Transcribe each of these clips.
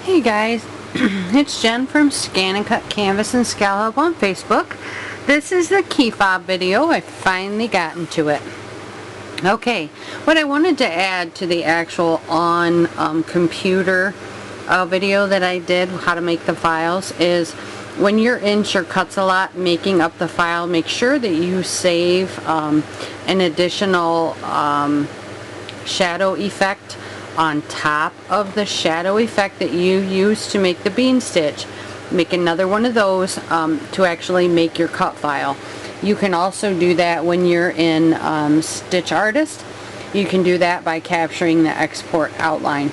Hey guys, it's Jen from ScanNCut Canvas and SCAL4 on Facebook. This is the Keyfob video. I finally got into it. Okay, what I wanted to add to the actual on computer video that I did, how to make the files, is when you're in ScanCut making up the file, make sure that you save an additional shadow effect on top of the shadow effect that you use to make the bean stitch. Make another one of those to actually make your cut file. You can also do that when you're in Stitch Artist. You can do that by capturing the export outline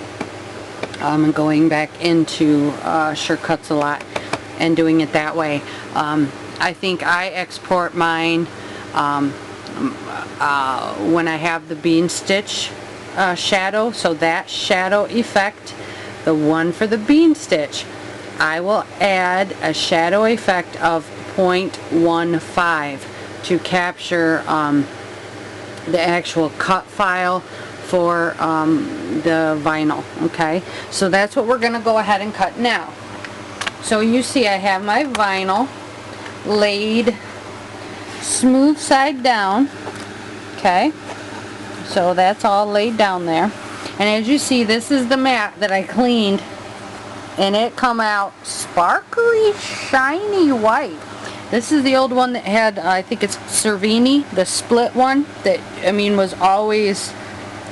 and going back into ScanCut and doing it that way. I think I export mine when I have the bean stitch shadow, so that shadow effect, the one for the bean stitch, I will add a shadow effect of 0.15 to capture the actual cut file for the vinyl. Okay, so that's what we're going to go ahead and cut now. So you see I have my vinyl laid smooth side down. Okay, so that's all laid down there, and as you see, this is the mat that I cleaned, and it come out sparkly shiny white. This is the old one that had, I think it's Cervini, the split one that, I mean, was always,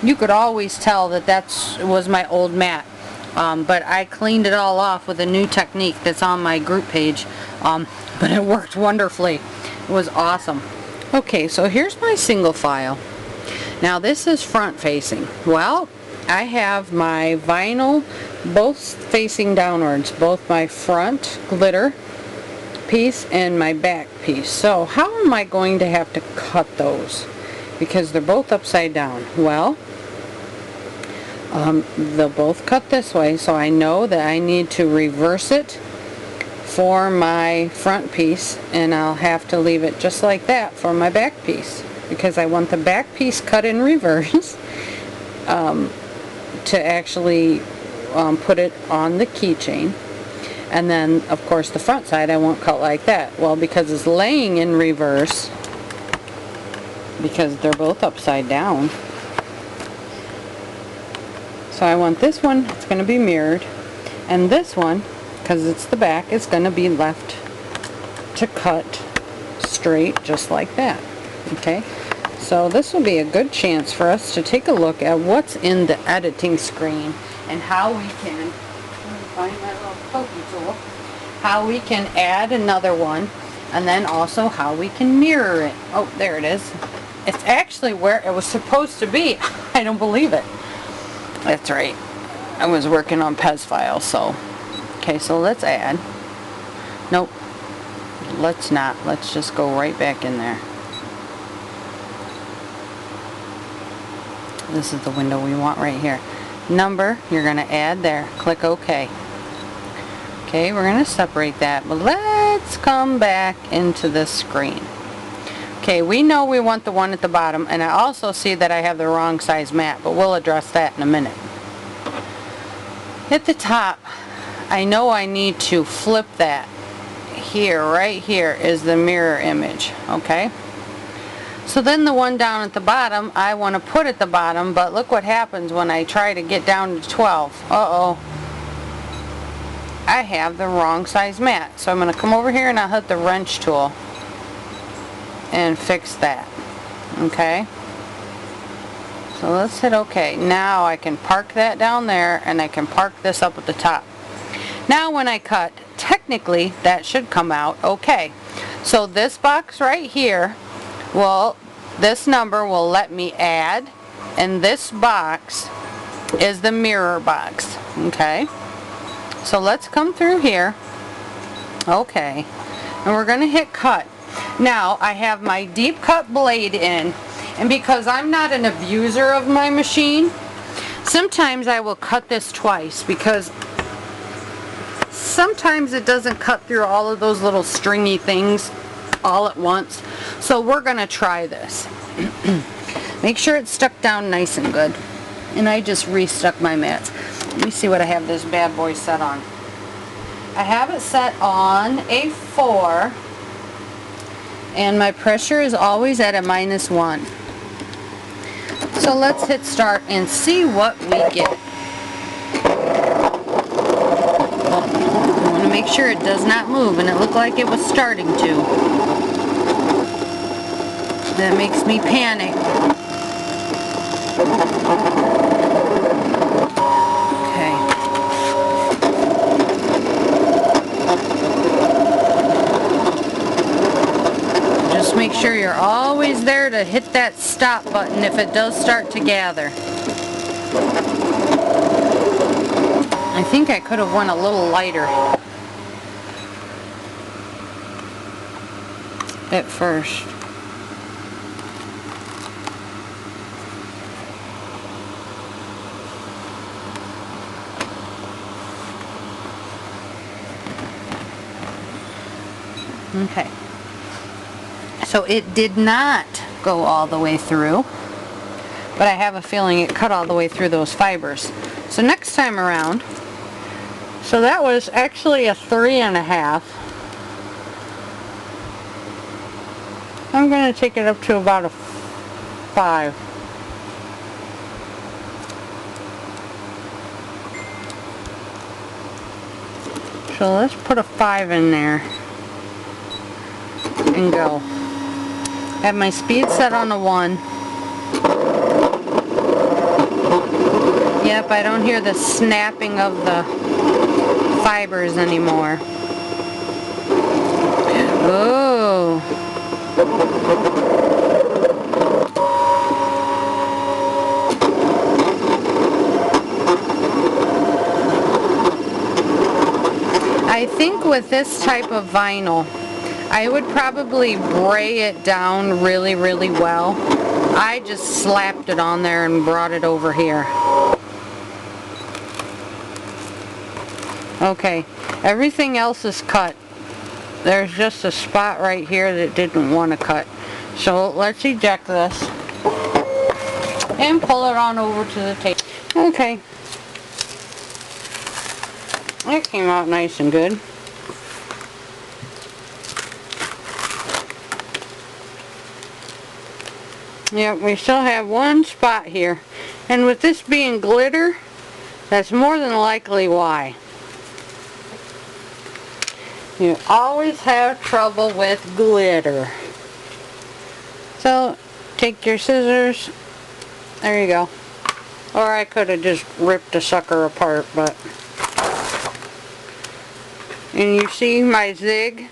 you could always tell that was my old mat. But I cleaned it all off with a new technique that's on my group page, but it worked wonderfully. It was awesome. Okay, so here's my single file. Now this is front facing. Well, I have my vinyl both facing downwards, both my front glitter piece and my back piece. So how am I going to have to cut those? Because they're both upside down. Well, they'll both cut this way, so I know that I need to reverse it for my front piece, and I'll have to leave it just like that for my back piece, because I want the back piece cut in reverse to actually put it on the keychain. And then of course the front side I won't cut like that. Well, because it's laying in reverse, because they're both upside down, so I want this one, it's going to be mirrored, and this one, because it's the back, is going to be left to cut straight just like that. Okay, so this will be a good chance for us to take a look at what's in the editing screen and how we can, find my little pokey tool, how we can add another one, and then also how we can mirror it. Oh, there it is. It's actually where it was supposed to be. I don't believe it. That's right. I was working on PES files, so. Okay, so let's add. Nope. Let's not. Let's just go right back in there. This is the window we want right here. Number, you're going to add there. Click OK. Okay, we're going to separate that, but let's come back into this screen. Okay, we know we want the one at the bottom, and I also see that I have the wrong size mat, but we'll address that in a minute. At the top, I know I need to flip that. Here, right here is the mirror image. Okay, so then the one down at the bottom I want to put at the bottom, but look what happens when I try to get down to 12. Uh-oh, I have the wrong size mat. So I'm going to come over here and I'll hit the wrench tool and fix that. Okay, so let's hit OK. Now I can park that down there, and I can park this up at the top. Now when I cut, technically that should come out okay. So this box right here, well, this number will let me add, and this box is the mirror box. Okay, so let's come through here. Okay, and we're going to hit cut. Now I have my deep cut blade in, and because I'm not an abuser of my machine, sometimes I will cut this twice, because sometimes it doesn't cut through all of those little stringy things all at once. So we're going to try this. Make sure it's stuck down nice and good. And I just restuck my mats. Let me see what I have this bad boy set on. I have it set on a 4, and my pressure is always at a -1. So let's hit start and see what we get. I want to make sure it does not move, and it looked like it was starting to. That makes me panic. Okay. Just make sure you're always there to hit that stop button if it does start to gather. I think I could have went a little lighter at first. Okay. So it did not go all the way through, but I have a feeling it cut all the way through those fibers. So next time around, so that was actually a 3.5. I'm going to take it up to about a 5. So let's put a 5 in there and go. Have my speed set on a 1. Yep, I don't hear the snapping of the fibers anymore. Oh. I think with this type of vinyl, I would probably bray it down really, really well. I just slapped it on there and brought it over here. Okay, everything else is cut. There's just a spot right here that didn't want to cut. So let's eject this and pull it on over to the table. Okay. It came out nice and good. Yep, we still have one spot here. And with this being glitter, that's more than likely why. You always have trouble with glitter. So, take your scissors. There you go. Or I could have just ripped the sucker apart, but... And you see my zig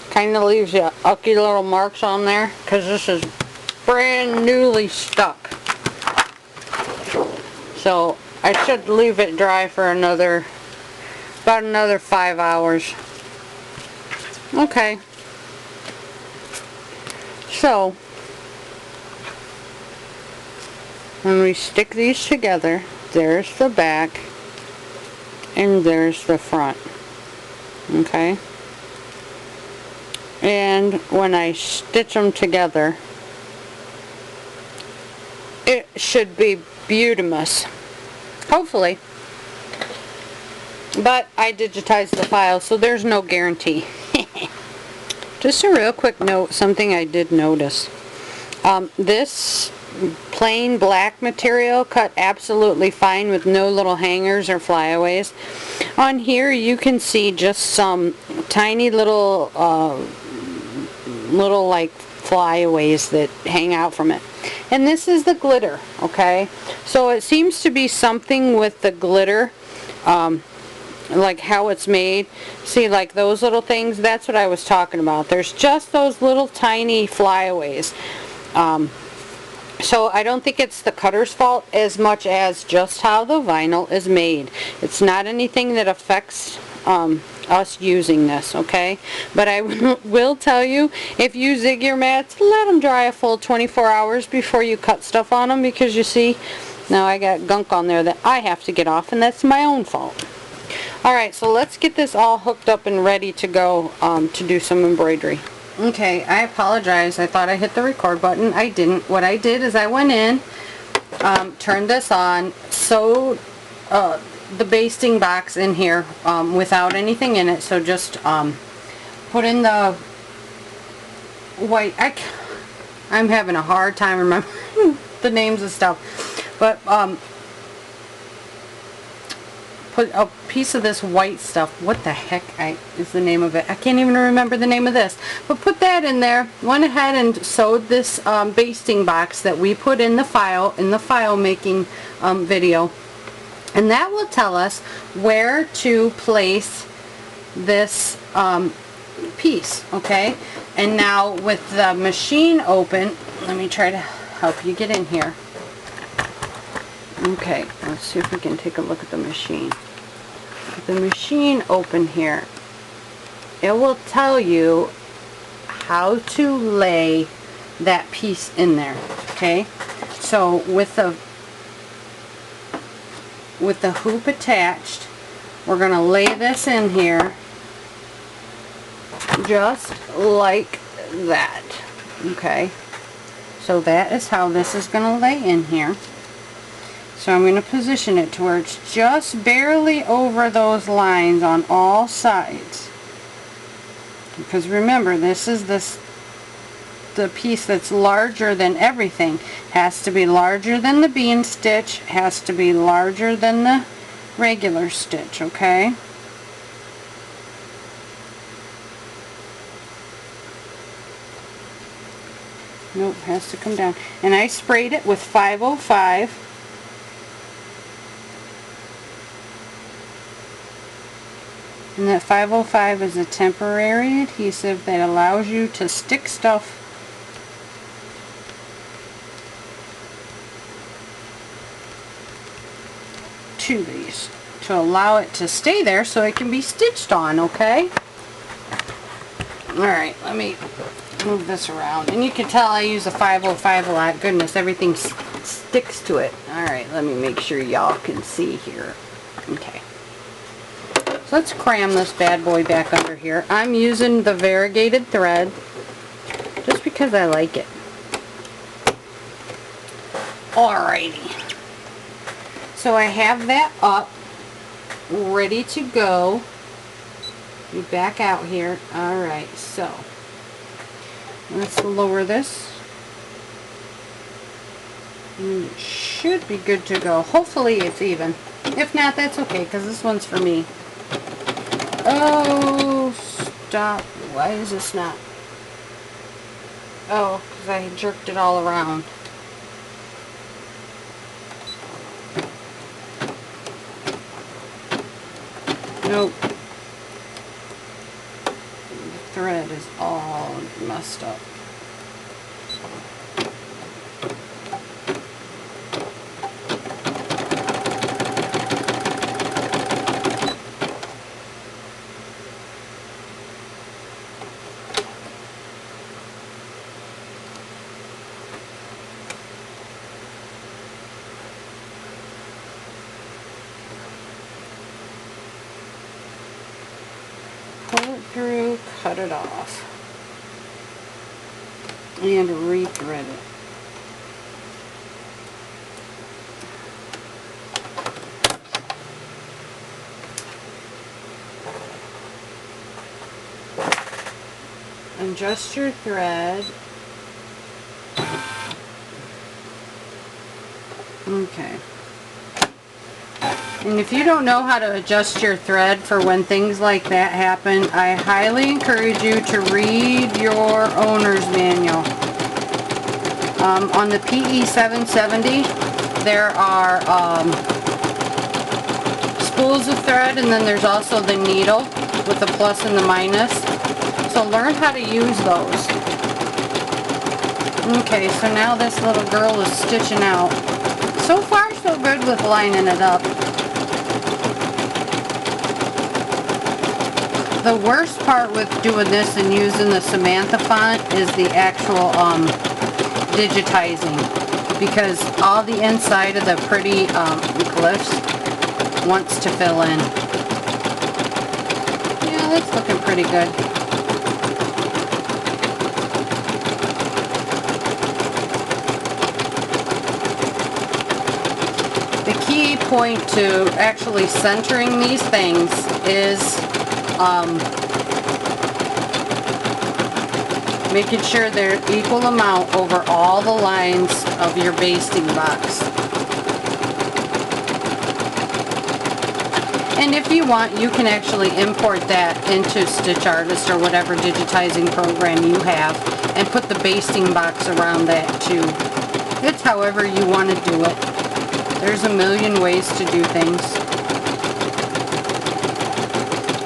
kind of leaves you ugly little marks on there, because this is brand newly stuck. So I should leave it dry for about another 5 hours. Okay. So when we stick these together, there's the back and there's the front. Okay. And when I stitch them together, it should be beautimous. Hopefully. But I digitized the file, so there's no guarantee. Just a real quick note, something I did notice. This plain black material cut absolutely fine with no little hangers or flyaways. On here you can see just some tiny little like flyaways that hang out from it. And this is the glitter, okay? So it seems to be something with the glitter, like how it's made. See, like those little things, that's what I was talking about. There's just those little tiny flyaways. So I don't think it's the cutter's fault as much as just how the vinyl is made. It's not anything that affects us using this, okay? But I will tell you, if you zig your mats, let them dry a full 24 hours before you cut stuff on them, because you see, now I got gunk on there that I have to get off, and that's my own fault. Alright, so let's get this all hooked up and ready to go to do some embroidery. Okay, I apologize. I thought I hit the record button. I didn't. What I did is I went in, turned this on, sewed the basting box in here without anything in it, so just put in the white. I'm having a hard time remembering the names of stuff, but put a piece of this white stuff. What the heck is the name of it? I can't even remember the name of this. But put that in there. Went ahead and sewed this basting box that we put in the file making video. And that will tell us where to place this piece, okay? And now with the machine open, let me try to help you get in here. Okay, let's see if we can take a look at the machine. With the machine open here, it will tell you how to lay that piece in there, okay? So with the hoop attached, we're going to lay this in here just like that, okay? So that is how this is going to lay in here. So I'm going to position it to where it's just barely over those lines on all sides. Because remember, this is the piece that's larger than everything. Has to be larger than the bean stitch, has to be larger than the regular stitch, okay? Nope, has to come down. And I sprayed it with 505. And that 505 is a temporary adhesive that allows you to stick stuff to these to allow it to stay there so it can be stitched on, okay? Alright, let me move this around. And you can tell I use a 505 a lot. Goodness, everything sticks to it. Alright, let me make sure y'all can see here. Okay. So let's cram this bad boy back under here. I'm using the variegated thread just because I like it. Alrighty. So I have that up, ready to go. You back out here. Alright, so let's lower this. And it should be good to go. Hopefully it's even. If not, that's okay, because this one's for me. Oh, stop. Why is this not? Oh, because I jerked it all around. Nope. The thread is all messed up. Pull it through, cut it off, and re-thread it. Adjust your thread. Okay. And if you don't know how to adjust your thread for when things like that happen, I highly encourage you to read your owner's manual. On the PES 770, there are spools of thread, and then there's also the needle with the plus and the minus. So learn how to use those. Okay, so now this little girl is stitching out. So far, so good with lining it up. The worst part with doing this and using the Samantha font is the actual digitizing, because all the inside of the pretty glyphs wants to fill in. Yeah, that's looking pretty good. The key point to actually centering these things is making sure they're equal amount over all the lines of your basting box. And if you want, you can actually import that into Stitch Artist or whatever digitizing program you have and put the basting box around that too. It's however you want to do it. There's a million ways to do things.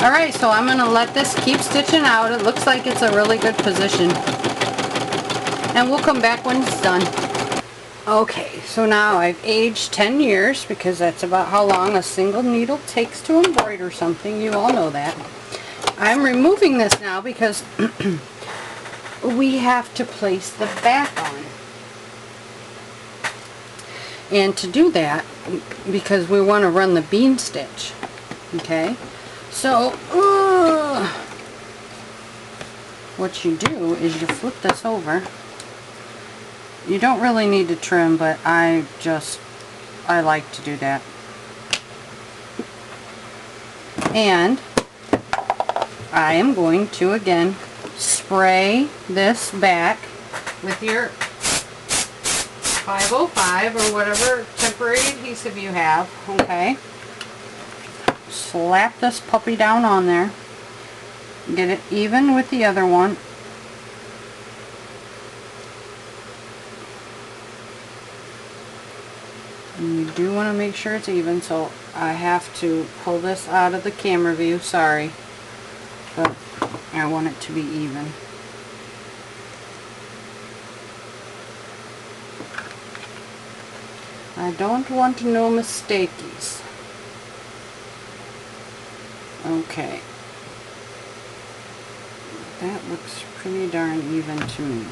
Alright, so I'm going to let this keep stitching out. It looks like it's a really good position. And we'll come back when it's done. Okay, so now I've aged 10 years because that's about how long a single needle takes to embroider something. You all know that. I'm removing this now because we have to place the back on. And to do that, because we want to run the bean stitch, okay? So, what you do is you flip this over. You don't really need to trim, but I like to do that. And I am going to again spray this back with your 505 or whatever temporary adhesive you have, okay? Slap this puppy down on there. Get it even with the other one. And you do want to make sure it's even, so I have to pull this out of the camera view, sorry, but I want it to be even. I don't want no mistakies. Okay. That looks pretty darn even to me.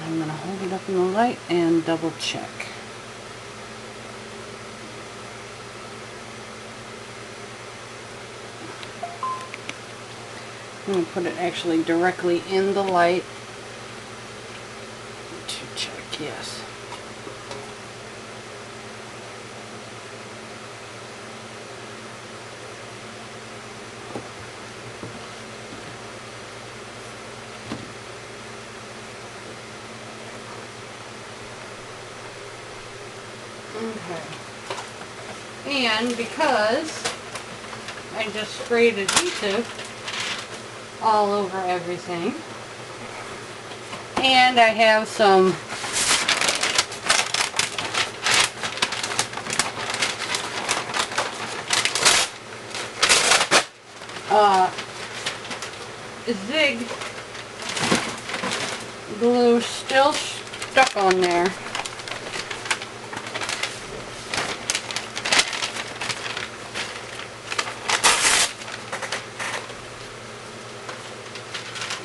I'm going to hold it up in the light and double check. I'm going to put it actually directly in the light to check, yes. Okay. And because I just sprayed adhesive all over everything, and I have some zig glue still stuck on there.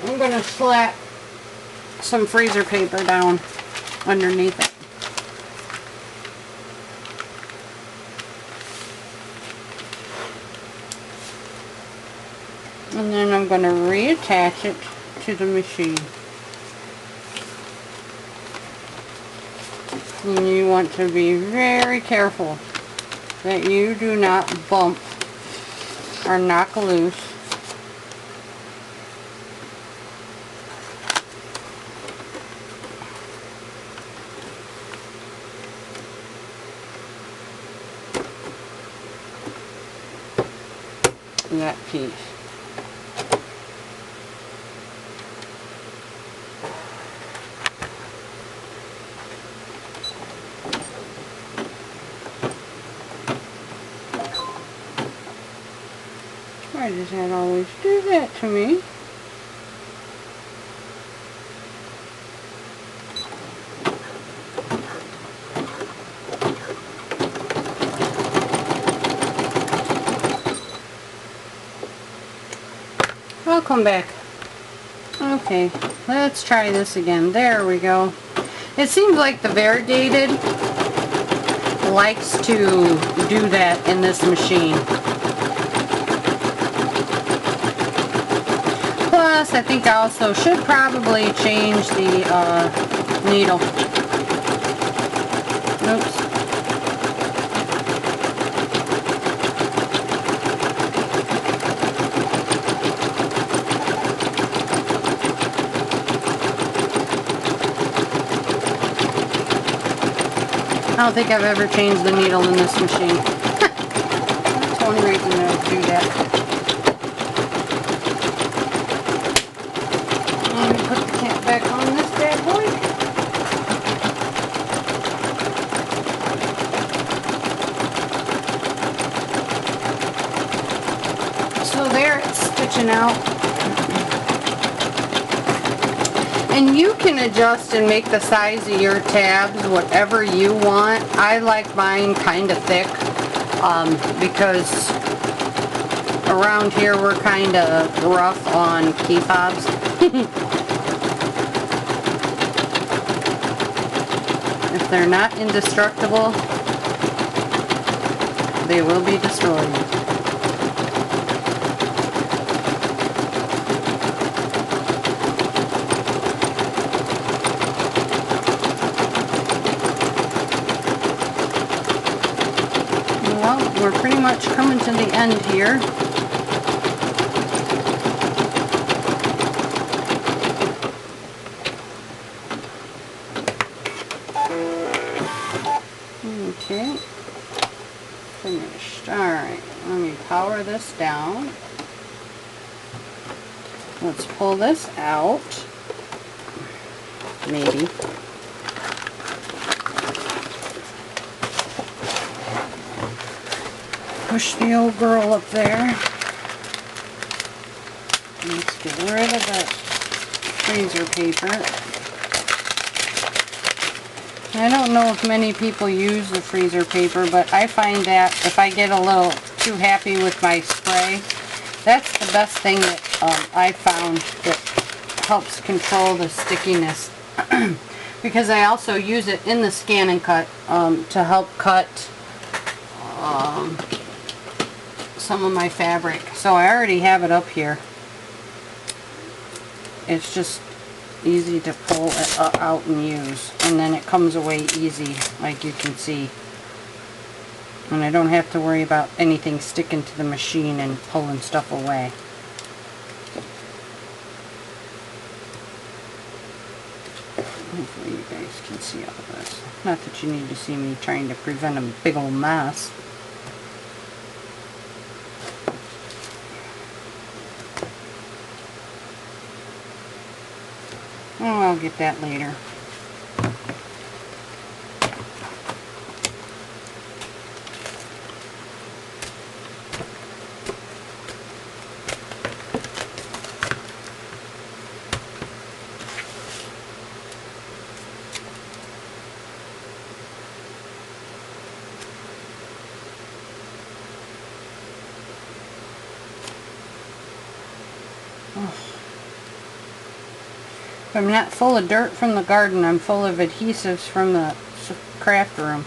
I'm going to slap some freezer paper down underneath it. And then I'm going to reattach it to the machine. And you want to be very careful that you do not bump or knock loose that piece. Why does that always do that to me? I'll come back. Okay, let's try this again. There we go. It seems like the variegated likes to do that in this machine. Plus, Plus, I think I also should probably change the needle. Oops. I don't think I've ever changed the needle in this machine. That's one reason I would do that. Let me put the cap back on this bad boy. So there it's stitching out. And you can adjust and make the size of your tabs whatever you want. I like mine kind of thick because around here we're kind of rough on keyfobs. If they're not indestructible, they will be destroyed. Well, we're pretty much coming to the end here. Okay, finished. Alright, let me power this down. Let's pull this out. Maybe. Push the old girl up there. Let's get rid of that freezer paper. I don't know if many people use the freezer paper, but I find that if I get a little too happy with my spray, that's the best thing that I found that helps control the stickiness. Because I also use it in the ScanNCut to help cut some of my fabric. So I already have it up here. It's just easy to pull it out and use, and then it comes away easy, like you can see. And I don't have to worry about anything sticking to the machine and pulling stuff away. Hopefully you guys can see all of this. Not that you need to see me trying to prevent a big old mess. Oh, I'll get that later. I'm not full of dirt from the garden, I'm full of adhesives from the craft room.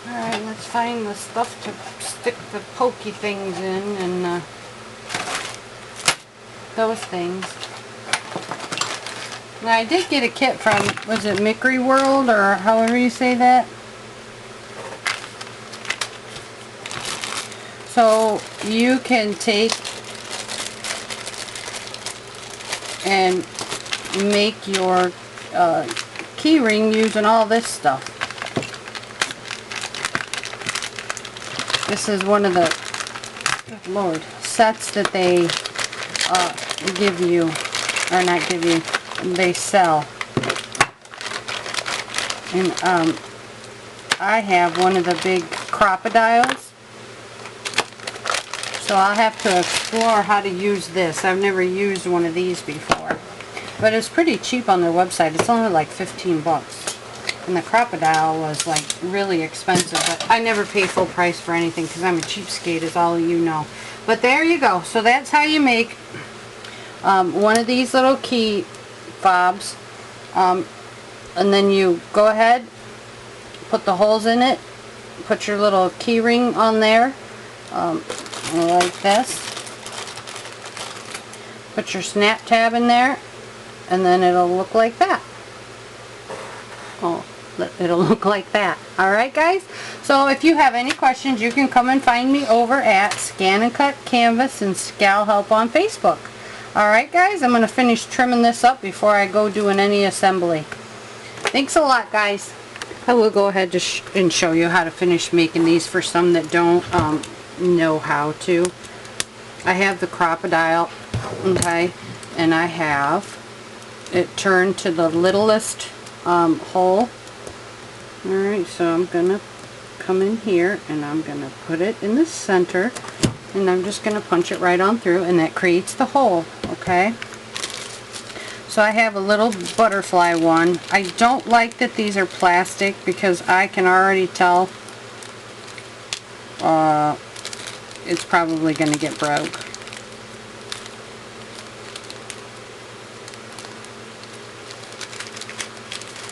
Alright, let's find the stuff to stick the pokey things in and those things. Now I did get a kit from, was it Mickery World or however you say that? So you can take and make your key ring using all this stuff. This is one of the, good Lord, sets that they give you, or not give you, they sell. And I have one of the big crocodiles, so I'll have to explore how to use this. I've never used one of these before, but it's pretty cheap on their website. It's only like 15 bucks, And the crocodile was like really expensive, but I never pay full price for anything because I'm a cheapskate, as all of you know. But there you go. So that's how you make one of these little key fobs. And then you go ahead, put the holes in it, put your little key ring on there, like this. Put your snap tab in there, and then it'll look like that. Oh, it'll look like that. Alright guys, so if you have any questions, you can come and find me over at ScanNCut Canvas and SCAL Help on Facebook. Alright guys, I'm going to finish trimming this up before I go doing any assembly. Thanks a lot guys. I will go ahead and show you how to finish making these for some that don't know how to. I have the crocodile, okay, and I have it turned to the littlest hole. Alright, so I'm gonna come in here and I'm gonna put it in the center, and I'm just gonna punch it right on through, and that creates the hole. Okay, so I have a little butterfly one. I don't like that these are plastic because I can already tell it's probably gonna get broke.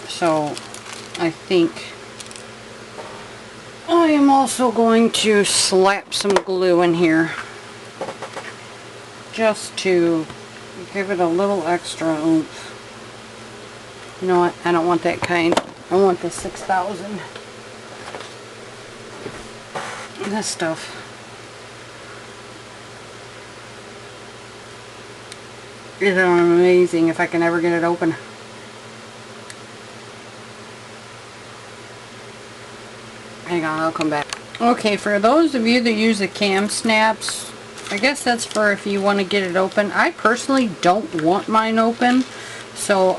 So I think I am also going to slap some glue in here just to give it a little extra oomph. You know what? I don't want that kind. I want the 6000. This stuff. Is amazing if I can ever get it open. Hang on, I'll come back. Okay, for those of you that use the cam snaps, I guess that's for if you want to get it open. I personally don't want mine open, so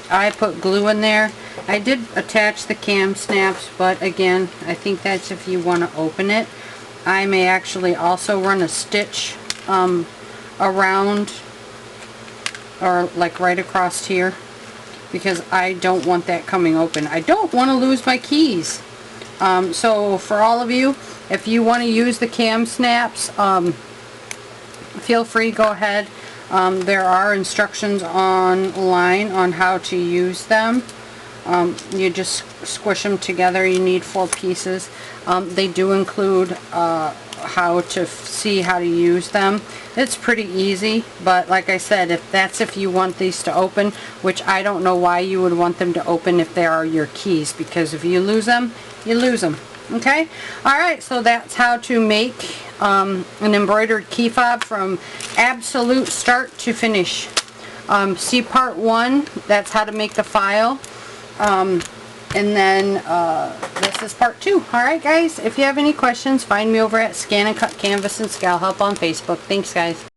I put glue in there. I did attach the cam snaps, but again, I think that's if you want to open it. I may actually also run a stitch around, or like right across here, because I don't want that coming open. I don't want to lose my keys. So for all of you, if you want to use the cam snaps, feel free, go ahead. There are instructions online on how to use them. You just squish them together. You need 4 pieces. They do include how to see how to use them. It's pretty easy, but like I said, if you want these to open, which I don't know why you would want them to open if they are your keys, because if you lose them, you lose them. Okay? Alright, so that's how to make an embroidered key fob from absolute start to finish. See part 1, that's how to make the file. And then this is part 2. Alright guys, if you have any questions, find me over at ScanNCut Canvas and SCAL Help on Facebook. Thanks guys.